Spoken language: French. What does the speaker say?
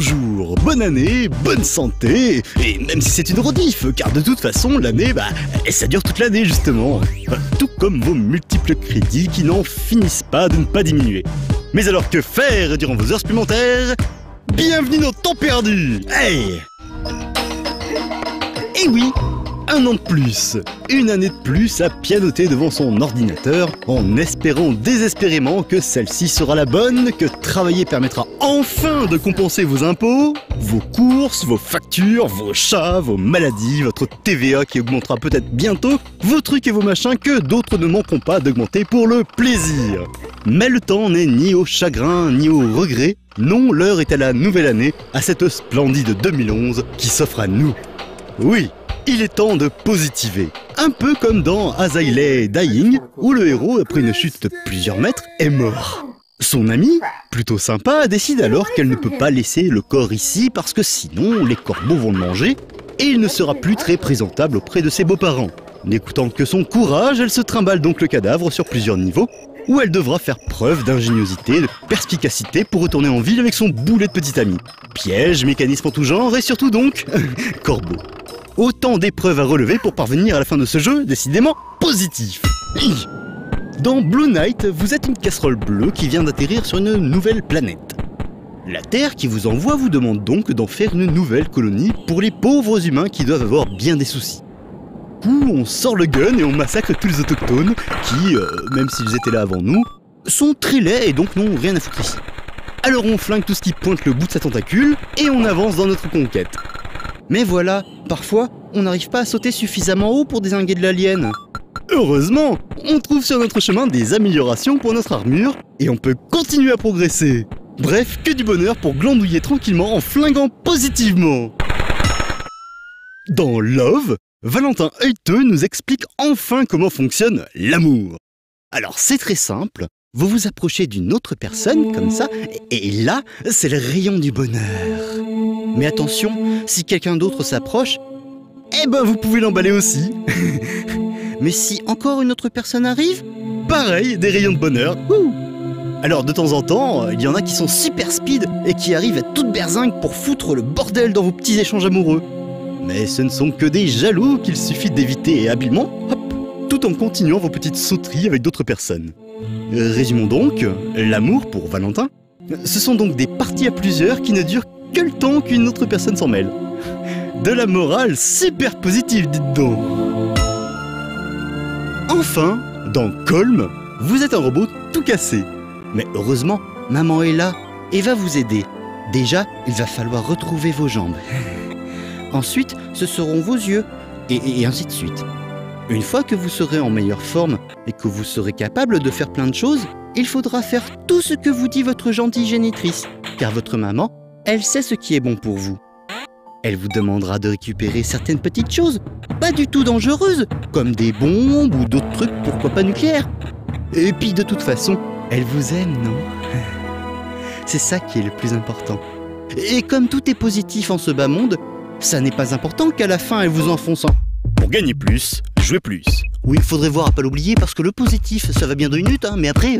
bonjour, bonne année, bonne santé, et même si c'est une rediff, car de toute façon, l'année, ça dure toute l'année justement. Tout comme vos multiples crédits qui n'en finissent pas de ne pas diminuer. Mais alors que faire durant vos heures supplémentaires? Bienvenue dans Temps perdu! Hey! Eh oui! Un an de plus, une année de plus à pianoter devant son ordinateur en espérant désespérément que celle-ci sera la bonne, que travailler permettra enfin de compenser vos impôts, vos courses, vos factures, vos chats, vos maladies, votre TVA qui augmentera peut-être bientôt, vos trucs et vos machins que d'autres ne manqueront pas d'augmenter pour le plaisir. Mais le temps n'est ni au chagrin ni au regret, non, l'heure est à la nouvelle année, à cette splendide 2011 qui s'offre à nous. Oui, il est temps de positiver. Un peu comme dans As I Lay Dying, où le héros, après une chute de plusieurs mètres, est mort. Son amie, plutôt sympa, décide alors qu'elle ne peut pas laisser le corps ici parce que sinon les corbeaux vont le manger et il ne sera plus très présentable auprès de ses beaux-parents. N'écoutant que son courage, elle se trimballe donc le cadavre sur plusieurs niveaux où elle devra faire preuve d'ingéniosité, de perspicacité pour retourner en ville avec son boulet de petit ami. Pièges, mécanismes en tout genre et surtout donc, corbeau. Autant d'épreuves à relever pour parvenir à la fin de ce jeu, décidément positif. Dans Blue Knight, vous êtes une casserole bleue qui vient d'atterrir sur une nouvelle planète. La Terre qui vous envoie vous demande donc d'en faire une nouvelle colonie pour les pauvres humains qui doivent avoir bien des soucis. Du coup, on sort le gun et on massacre tous les autochtones qui, même s'ils étaient là avant nous, sont très laids et donc n'ont rien à foutre ici. Alors on flingue tout ce qui pointe le bout de sa tentacule et on avance dans notre conquête. Mais voilà, parfois, on n'arrive pas à sauter suffisamment haut pour dézinguer de l'alien. Heureusement, on trouve sur notre chemin des améliorations pour notre armure et on peut continuer à progresser. Bref, que du bonheur pour glandouiller tranquillement en flinguant positivement. Dans Love, Valentin Heuteux nous explique enfin comment fonctionne l'amour. Alors c'est très simple, vous vous approchez d'une autre personne comme ça, et là, c'est le rayon du bonheur. Mais attention, si quelqu'un d'autre s'approche, vous pouvez l'emballer aussi. Mais si encore une autre personne arrive, pareil, des rayons de bonheur. Ouh. Alors de temps en temps, il y en a qui sont super speed et qui arrivent à toute berzingue pour foutre le bordel dans vos petits échanges amoureux. Mais ce ne sont que des jaloux qu'il suffit d'éviter habilement, hop, tout en continuant vos petites sauteries avec d'autres personnes. Résumons donc, l'amour pour Valentin, ce sont donc des parties à plusieurs qui ne durent que le temps qu'une autre personne s'en mêle. De la morale super positive, dites donc. Enfin, dans Colm, vous êtes un robot tout cassé. Mais heureusement, maman est là et va vous aider. Déjà, il va falloir retrouver vos jambes. Ensuite, ce seront vos yeux, et ainsi de suite. Une fois que vous serez en meilleure forme et que vous serez capable de faire plein de choses, il faudra faire tout ce que vous dit votre gentille génitrice, car votre maman, elle sait ce qui est bon pour vous. Elle vous demandera de récupérer certaines petites choses, pas du tout dangereuses, comme des bombes ou d'autres trucs, pourquoi pas nucléaires. Et puis de toute façon, elle vous aime, non? C'est ça qui est le plus important. Et comme tout est positif en ce bas monde, ça n'est pas important qu'à la fin elle vous enfonce en... Pour gagner plus, jouer plus. Oui, il faudrait voir à pas l'oublier parce que le positif, ça va bien 2 minutes, mais après...